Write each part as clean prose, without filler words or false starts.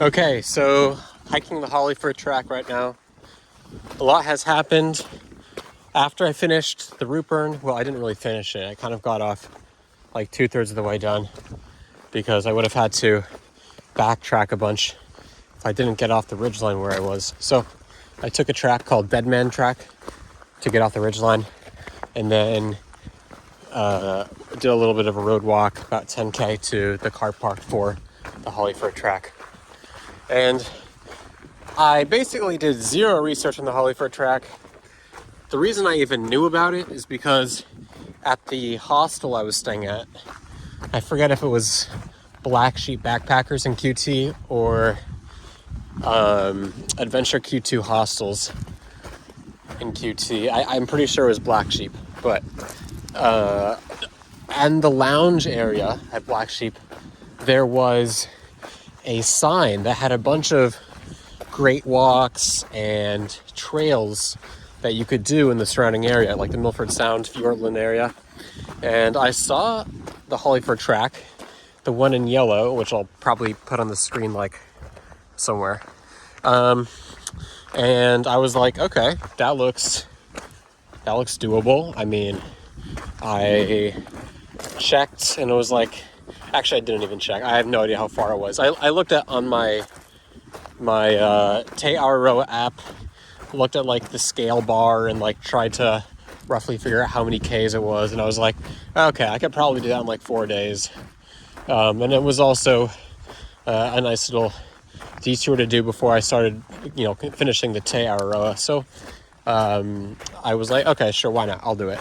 Okay, so hiking the Hollyford Track right now. A lot has happened. After I finished the root burn, well, I didn't really finish it. I kind of got off like 2/3 of the way done because I would have had to backtrack a bunch if I didn't get off the ridgeline where I was. So I took a track called Deadman Track to get off the ridgeline, and then did a little bit of a road walk, about 10K to the car park for the Hollyford Track. And I basically did zero research on the Hollyford Track. The reason I even knew about it is because at the hostel I was staying at, I forget if it was Black Sheep Backpackers in QT or Adventure Q2 Hostels in QT. I'm pretty sure it was Black Sheep, but and the lounge area at Black Sheep, there was a sign that had a bunch of great walks and trails that you could do in the surrounding area, like the Milford Sound, Fiordland area. And I saw the Hollyford Track, the one in yellow, which I'll probably put on the screen like somewhere. And I was like, okay, that looks doable. I mean, I checked and it was like, actually I didn't even check. I have no idea how far it was. I looked at on my Te Awaroa app, looked at like the scale bar and like tried to roughly figure out how many Ks it was, and I was like, okay, I could probably do that in like 4 days. And it was also a nice little detour to do before I started, finishing the Te Awaroa. So I was like, okay, sure, why not? I'll do it.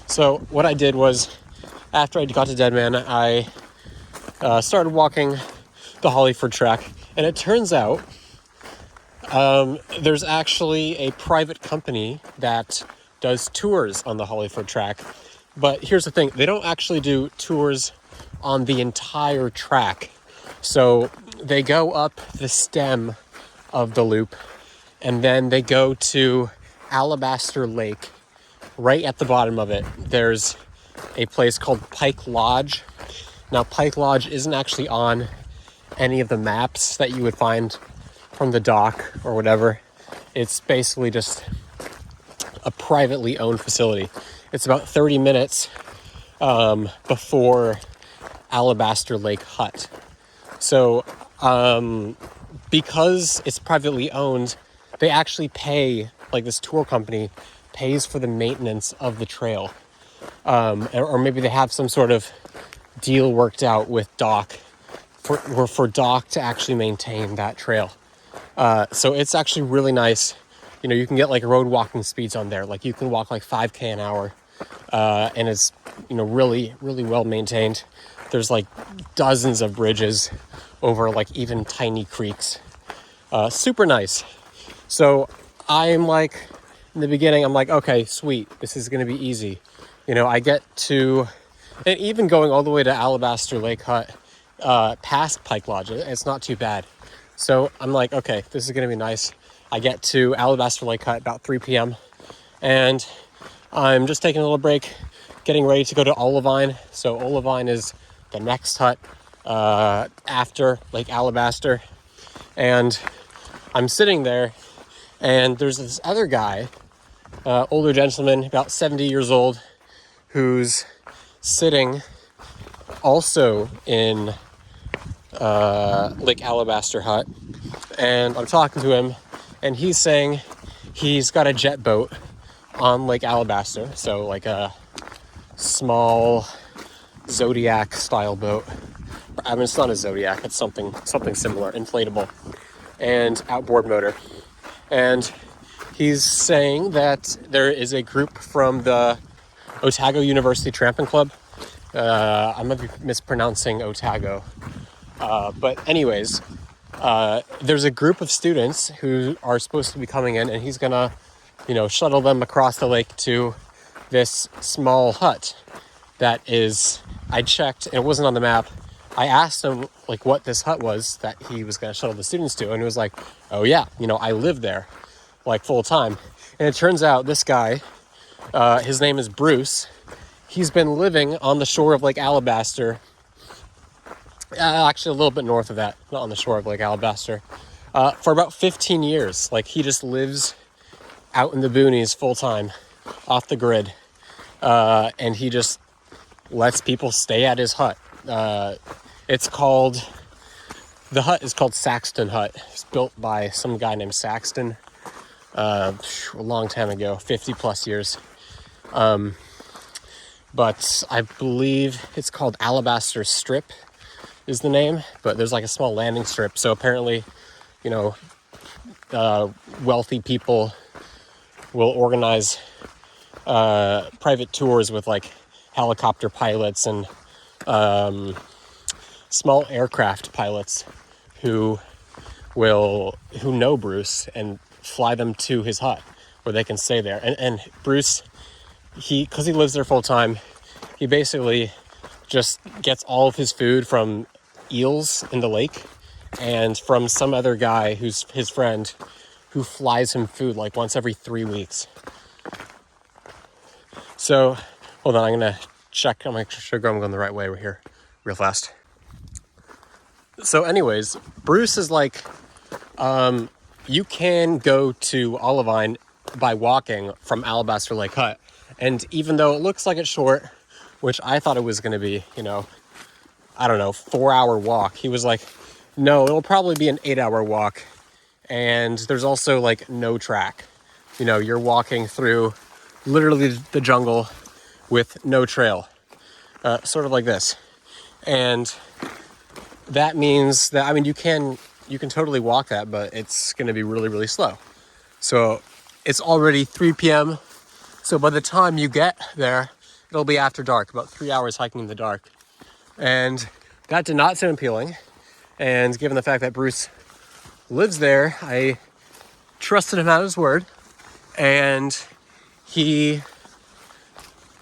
So what I did was, after I got to Deadman, I started walking the Hollyford Track, and it turns out there's actually a private company that does tours on the Hollyford Track. But here's the thing, they don't actually do tours on the entire track. So they go up the stem of the loop, and then they go to Alabaster Lake. Right at the bottom of it, there's a place called Pike Lodge. Now, Pike Lodge isn't actually on any of the maps that you would find from the dock or whatever. It's basically just a privately owned facility. It's about 30 minutes before Alabaster Lake Hut. So because it's privately owned, they actually pay, like this tour company pays for the maintenance of the trail. Or maybe they have some sort of deal worked out with Dock for Dock to actually maintain that trail. So it's actually really nice. You can get like road walking speeds on there. Like you can walk like 5K an hour. And it's, really, really well maintained. There's like dozens of bridges over like even tiny creeks. Super nice. So I'm like, in the beginning, I'm like, okay, sweet. This is going to be easy. I get to, and even going all the way to Alabaster Lake Hut, past Pike Lodge, it's not too bad. So I'm like, okay, this is going to be nice. I get to Alabaster Lake Hut about 3 p.m. and I'm just taking a little break, getting ready to go to Olivine. So Olivine is the next hut after Lake Alabaster. And I'm sitting there, and there's this other guy, older gentleman, about 70 years old, who's sitting also in Lake Alabaster Hut. And I'm talking to him, and he's saying he's got a jet boat on Lake Alabaster. So like a small Zodiac style boat. I mean, it's not a Zodiac, it's something similar, inflatable, and outboard motor. And he's saying that there is a group from the Otago University Tramping Club. I might be mispronouncing Otago. But anyways, there's a group of students who are supposed to be coming in, and he's gonna, shuttle them across the lake to this small hut that is, I checked, and it wasn't on the map. I asked him, like, what this hut was that he was gonna shuttle the students to, and he was like, oh yeah, I live there, like, full time. And it turns out this guy, his name is Bruce. He's been living on the shore of Lake Alabaster Actually a little bit north of that, not on the shore of Lake Alabaster, for about 15 years. Like, he just lives out in the boonies full time, off the grid, and he just lets people stay at his hut. The hut is called Saxton Hut. It's built by some guy named Saxton a long time ago, 50 plus years. But I believe it's called Alabaster Strip is the name, but there's like a small landing strip. So apparently, wealthy people will organize private tours with like helicopter pilots and small aircraft pilots who know Bruce and fly them to his hut where they can stay there. And Bruce, because he lives there full time, he basically just gets all of his food from eels in the lake and from some other guy who's his friend who flies him food like once every 3 weeks. So, hold on, I'm gonna check. I'm going the right way. We're here real fast. So anyways, Bruce is like, you can go to Olivine by walking from Alabaster Lake Hut. And even though it looks like it's short, which I thought it was going to be, 4-hour walk, he was like, no, it'll probably be an 8-hour walk. And there's also like no track. You're walking through literally the jungle with no trail, sort of like this. And that means that, you can totally walk that, but it's going to be really, really slow. So it's already 3 p.m. So by the time you get there, it'll be after dark, about 3 hours hiking in the dark. And that did not sound appealing. And given the fact that Bruce lives there, I trusted him at his word. And he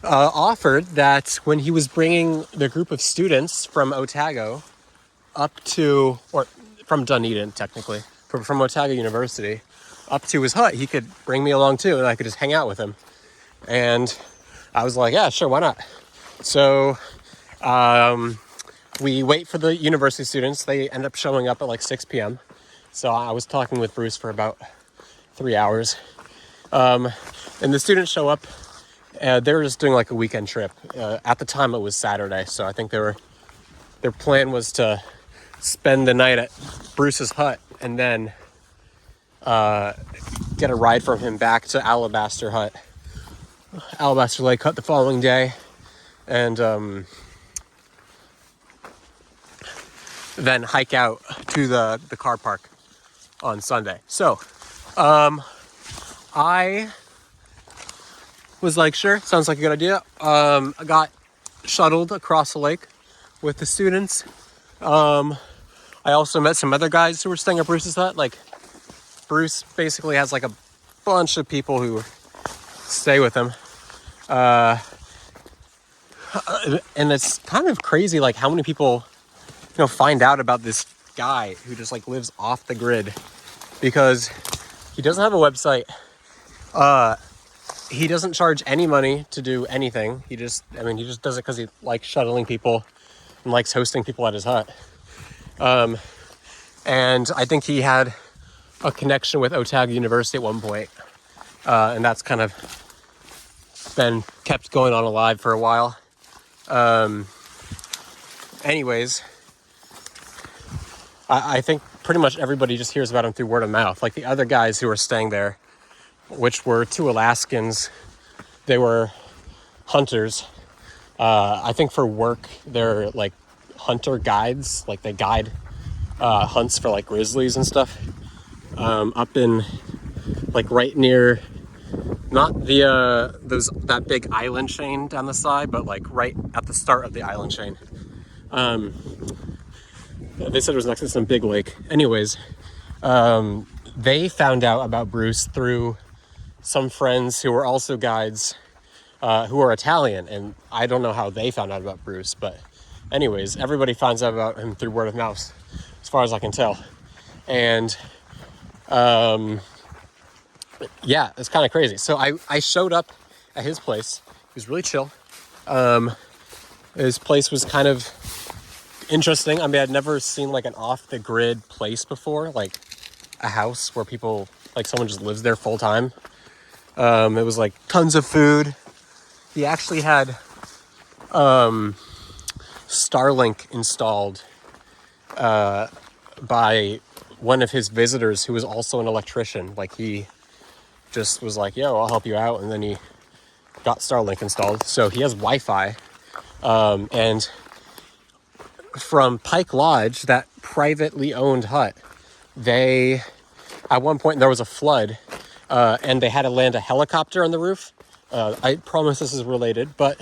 offered that when he was bringing the group of students from Otago up to, or from Dunedin technically, from Otago University up to his hut, he could bring me along too, and I could just hang out with him. And I was like, yeah, sure, why not? So we wait for the university students. They end up showing up at like 6 p.m. So I was talking with Bruce for about 3 hours. And the students show up. They were just doing like a weekend trip. At the time it was Saturday, so I think their plan was to spend the night at Bruce's hut and then get a ride from him back to Alabaster Lake Hut the following day, and then hike out to the car park on Sunday. So I was like, sure, sounds like a good idea. I got shuttled across the lake with the students. I also met some other guys who were staying at Bruce's hut. Like, Bruce basically has like a bunch of people who stay with him. And it's kind of crazy, like, how many people, find out about this guy who just like lives off the grid, because he doesn't have a website. He doesn't charge any money to do anything. He just does it because he likes shuttling people and likes hosting people at his hut. And I think he had a connection with Otago University at one point. And that's kind of been kept going on alive for a while. Anyways, I think pretty much everybody just hears about him through word of mouth. Like the other guys who were staying there, which were 2 Alaskans, they were hunters. I think for work, they're like hunter guides. Like they guide hunts for like grizzlies and stuff. Up in like right near, not that big island chain down the side, but like right at the start of the island chain. They said it was next to some big lake. Anyways, they found out about Bruce through some friends who were also guides, who are Italian, and I don't know how they found out about Bruce, but anyways, everybody finds out about him through word of mouth, as far as I can tell. And yeah, it's kind of crazy. So I showed up at his place. It was really chill. His place was kind of interesting. I mean, I'd never seen like an off-the-grid place before, like a house where people, like someone just lives there full time. It was like tons of food. He actually had Starlink installed by one of his visitors who was also an electrician. Like he just was like, yo, I'll help you out. And then he got Starlink installed. So he has Wi-Fi. And from Pike Lodge, that privately owned hut, at one point there was a flood, and they had to land a helicopter on the roof. I promise this is related, but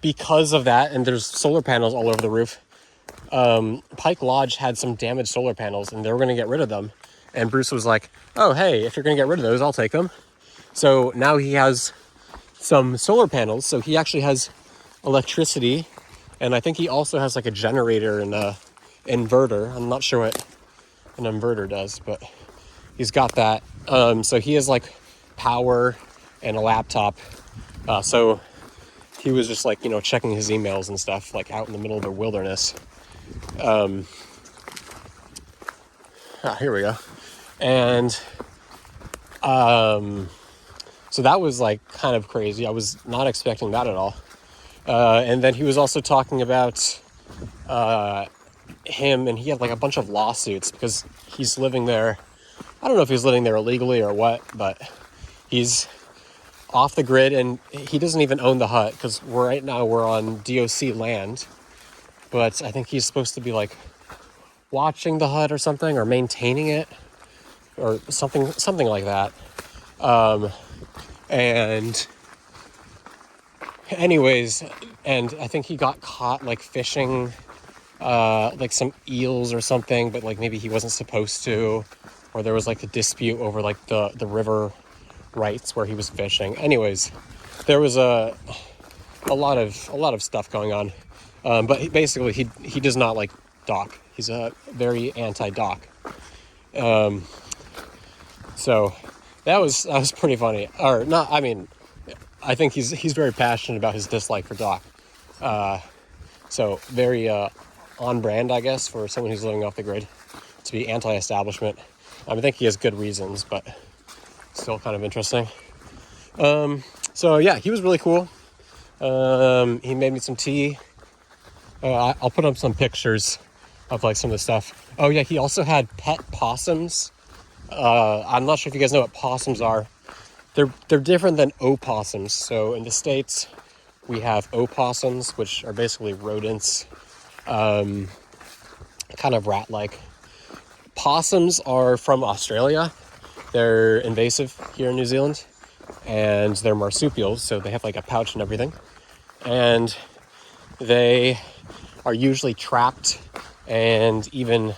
because of that, and there's solar panels all over the roof, Pike Lodge had some damaged solar panels, and they were going to get rid of them. And Bruce was like, oh, hey, if you're going to get rid of those, I'll take them. So now he has some solar panels, so he actually has electricity, and I think he also has like a generator and a inverter. I'm not sure what an inverter does, but he's got that. So he has like power and a laptop. So he was just like, checking his emails and stuff, like out in the middle of the wilderness. Here we go. And so that was like kind of crazy. I was not expecting that at all. And then he was also talking about him, and he had like a bunch of lawsuits because he's living there. I don't know if he's living there illegally or what, but he's off the grid, and he doesn't even own the hut because right now we're on DOC land. But I think he's supposed to be like watching the hut or something, or maintaining it, or something like that. And anyways, and I think he got caught like fishing like some eels or something, but like maybe he wasn't supposed to, or there was like a dispute over like the river rights where he was fishing. Anyways, there was a lot of stuff going on. But he does not like dock. He's a very anti-dock. So that was pretty funny. Or not, I mean, I think he's very passionate about his dislike for dock. So very on brand, I guess, for someone who's living off the grid to be anti-establishment. I think he has good reasons, but still kind of interesting. So yeah, he was really cool. He made me some tea. I'll put up some pictures of like some of the stuff. Oh yeah, he also had pet possums. I'm not sure if you guys know what possums are. They're different than opossums. So in the States, we have opossums, which are basically rodents, kind of rat-like. Possums are from Australia. They're invasive here in New Zealand, and they're marsupials, so they have like a pouch and everything. And they are usually trapped and even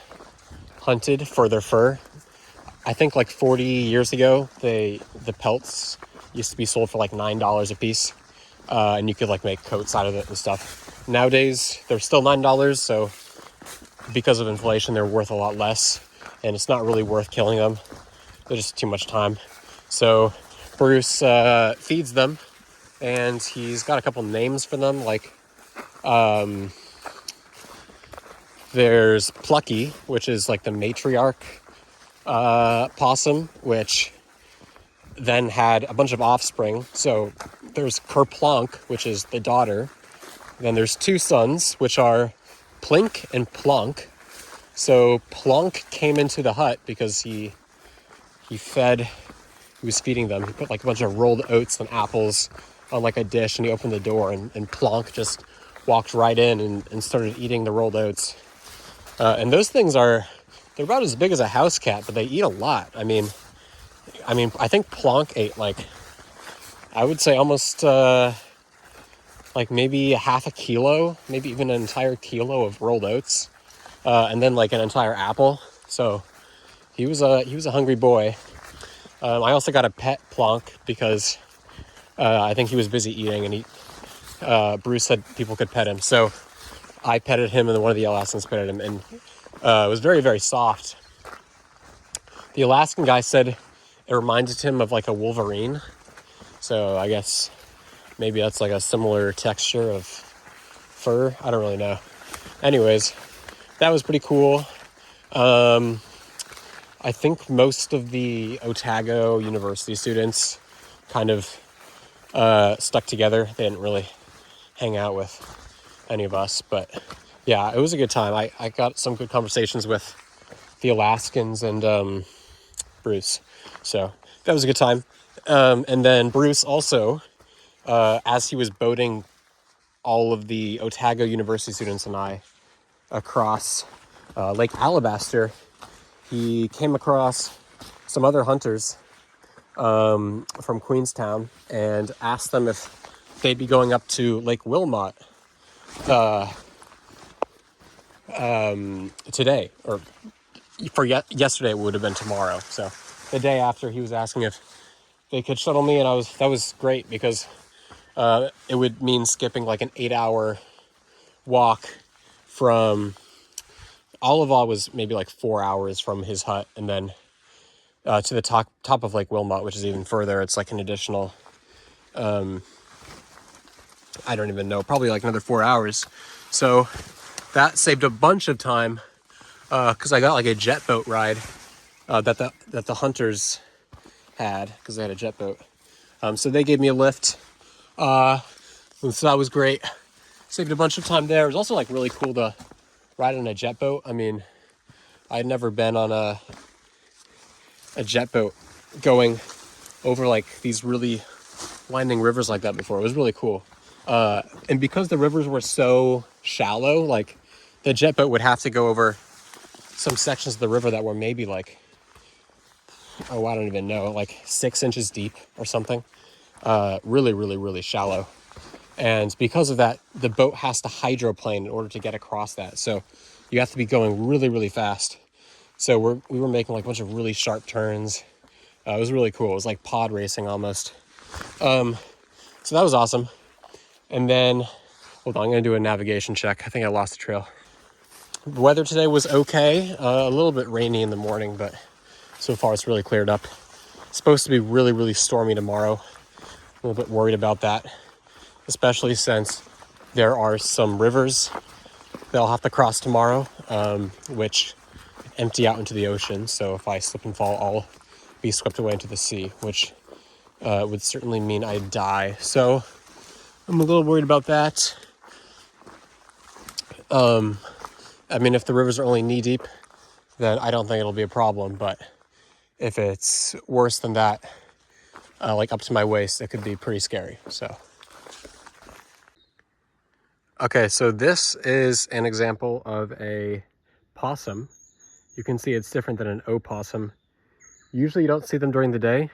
hunted for their fur. I think like 40 years ago, the pelts used to be sold for like $9 a piece, and you could like make coats out of it and stuff. Nowadays, they're still $9, so because of inflation, they're worth a lot less, and it's not really worth killing them. They're just too much time. So Bruce feeds them, and he's got a couple names for them, like there's Plucky, which is like the matriarch possum, which then had a bunch of offspring. So there's Kerplunk, which is the daughter. Then there's two sons, which are Plink and Plunk. So Plunk came into the hut because he was feeding them. He put like a bunch of rolled oats and apples on like a dish, and he opened the door, and Plonk just walked right in and started eating the rolled oats. And those things they're about as big as a house cat, but they eat a lot. I mean, I think Plonk ate like, I would say almost like maybe a half a kilo, maybe even an entire kilo of rolled oats, and then like an entire apple. So he was a hungry boy. I also got a pet Plonk because I think he was busy eating, and Bruce said people could pet him. So I petted him, and one of the Alaskans petted him, and it was very, very soft. The Alaskan guy said it reminded him of like a wolverine. So I guess maybe that's like a similar texture of fur. I don't really know. anyways, that was pretty cool. I think most of the Otago University students kind of stuck together. They didn't really hang out with any of us, but yeah, it was a good time. I got some good conversations with the Alaskans and Bruce, so that was a good time. And then Bruce also, as he was boating all of the Otago University students and I across Lake Alabaster, he came across some other hunters from Queenstown and asked them if they'd be going up to Lake Wilmot today, or for yesterday it would have been tomorrow. So the day after, he was asking if they could shuttle me, and that was great because it would mean skipping like an 8-hour walk from Olival was maybe like 4 hours from his hut, and then to the top of Lake Wilmot, which is even further. It's like an additional, I don't even know, probably like another 4 hours. So that saved a bunch of time because I got like a jet boat ride that the hunters had, because they had a jet boat. So they gave me a lift. So that was great. Saved a bunch of time there. It was also like really cool to ride on a jet boat. I mean, I'd never been on a jet boat going over like these really winding rivers like that before. It was really cool. And because the rivers were so shallow, like the jet boat would have to go over some sections of the river that were maybe like, I don't even know, like 6 inches deep or something. Really, really, really shallow. And because of that, the boat has to hydroplane in order to get across that. So you have to be going really, really fast. So we were making like a bunch of really sharp turns. It was really cool. It was like pod racing almost. So that was awesome. And then, hold on, I'm going to do a navigation check. I think I lost the trail. The weather today was okay. A little bit rainy in the morning, but so far it's really cleared up. It's supposed to be really, really stormy tomorrow. A little bit worried about that, especially since there are some rivers that I'll have to cross tomorrow, which empty out into the ocean. So if I slip and fall, I'll be swept away into the sea, which would certainly mean I'd die. So I'm a little worried about that. I mean, if the rivers are only knee deep, then I don't think it'll be a problem. But if it's worse than that, like up to my waist, it could be pretty scary. So, okay, so this is an example of a possum. You can see it's different than an opossum. Usually you don't see them during the day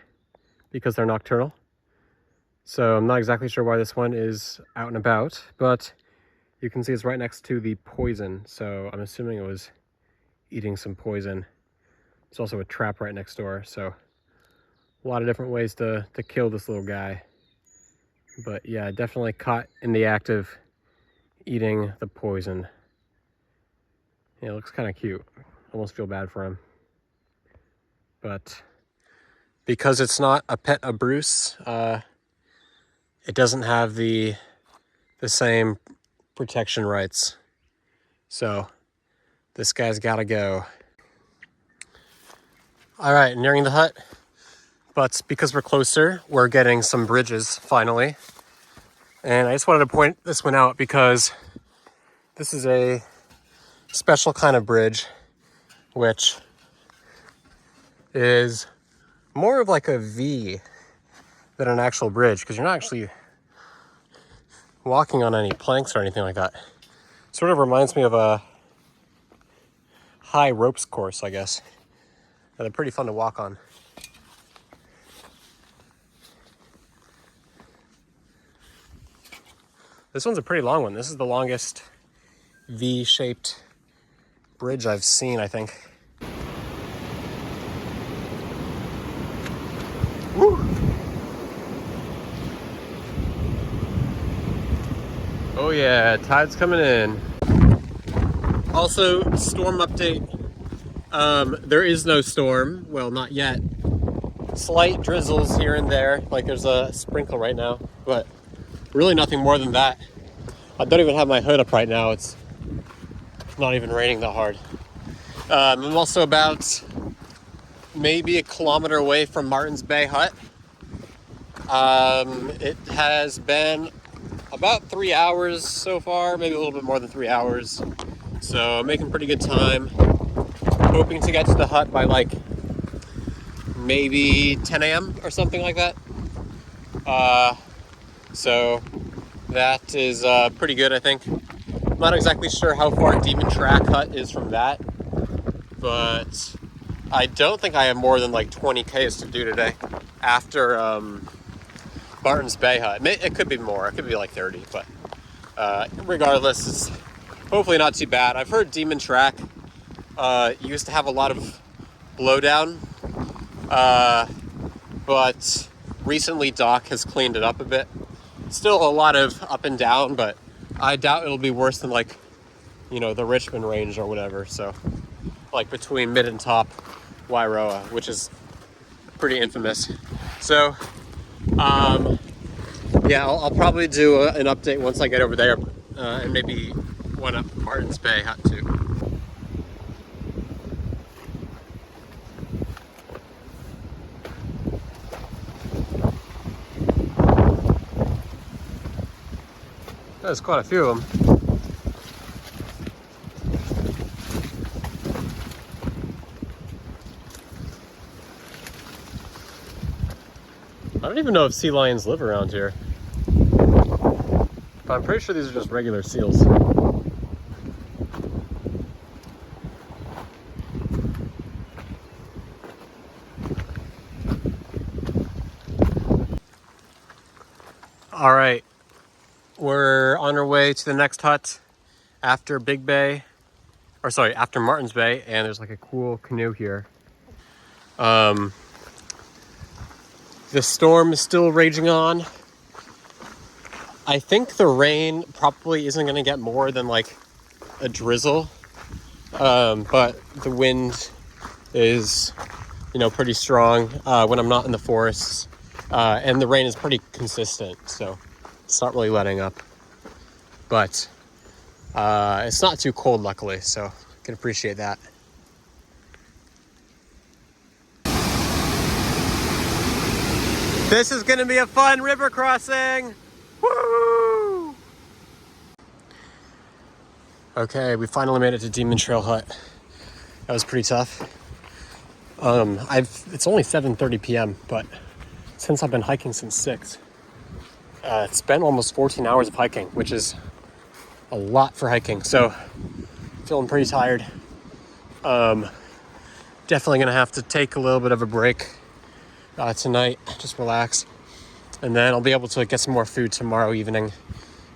because they're nocturnal. So I'm not exactly sure why this one is out and about, but you can see it's right next to the poison. So I'm assuming it was eating some poison. There's also a trap right next door. So a lot of different ways to kill this little guy. But yeah, definitely caught in the act of eating the poison. Yeah, it looks kind of cute. Almost feel bad for him. But because it's not a pet of Bruce, it doesn't have the same protection rights. So this guy's gotta go. All right, nearing the hut. But because we're closer, we're getting some bridges finally. And I just wanted to point this one out because this is a special kind of bridge, which is more of like a V than an actual bridge, because you're not actually walking on any planks or anything like that. Sort of reminds me of a high ropes course, I guess. They're pretty fun to walk on. This one's a pretty long one. This is the longest V-shaped bridge I've seen, I think. Woo! Oh yeah, tide's coming in. Also, storm update. There is no storm. Well, not yet. Slight drizzles here and there. Like there's a sprinkle right now, but really nothing more than that. I don't even have my hood up right now. It's not even raining that hard. I'm also about maybe a kilometer away from Martin's Bay Hut. It has been about 3 hours so far, maybe a little bit more than 3 hours. So I'm making pretty good time. Hoping to get to the hut by like maybe 10 a.m. or something like that. So that is pretty good, I think. I'm not exactly sure how far Demon Track Hut is from that, but I don't think I have more than like 20 Ks to do today after Martin's Bay Hut. It could be more. It could be like 30, but regardless, it's hopefully not too bad. I've heard Demon Track used to have a lot of blowdown, but recently Doc has cleaned it up a bit. Still a lot of up and down, but I doubt it'll be worse than like, you know, the Richmond range or whatever. So like between mid and top Wairoa, which is pretty infamous. So yeah, I'll probably do an update once I get over there, and maybe one up Martin's Bay Hut too. There's quite a few of them. I don't even know if sea lions live around here, but I'm pretty sure these are just regular seals. All right, we're on our way to the next hut after Big Bay, or sorry, after Martin's Bay, and there's like a cool canoe here. The storm is still raging on. I think the rain probably isn't going to get more than like a drizzle, but the wind is, you know, pretty strong when I'm not in the forests, and the rain is pretty consistent, so it's not really letting up. But it's not too cold, luckily, so I can appreciate that. This is gonna be a fun river crossing! Woo! Okay, we finally made it to Demon Trail Hut. That was pretty tough. It's only 7:30 p.m., but since I've been hiking since 6, it's been almost 14 hours of hiking, which is a lot for hiking. So, feeling pretty tired. Definitely gonna have to take a little bit of a break tonight, just relax, and then I'll be able to get some more food tomorrow evening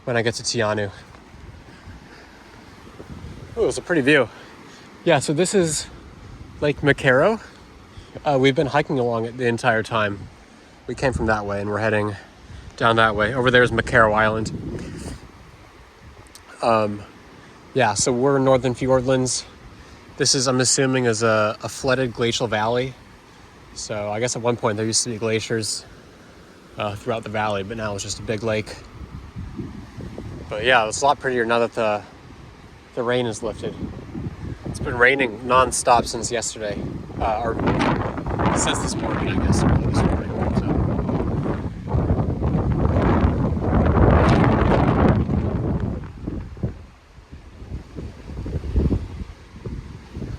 when I get to Tianu. Oh, it's a pretty view. Yeah, so this is Lake Macaro. We've been hiking along it the entire time. We came from that way and we're heading down that way. Over there is Macaro Island. Yeah, so we're in Northern Fiordlands. This is, I'm assuming, is a flooded glacial valley. So I guess at one point there used to be glaciers throughout the valley, but now it's just a big lake. But yeah, it's a lot prettier now that the rain is lifted. It's been raining non-stop since yesterday, or since this morning, I guess, early this morning.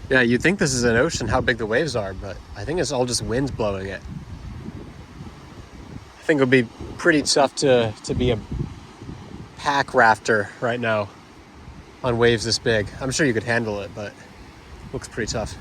Yeah, you'd think this is an ocean, how big the waves are, but I think it's all just wind blowing it. I think it would be pretty tough to be a pack rafter right now on waves this big. I'm sure you could handle it, but it looks pretty tough.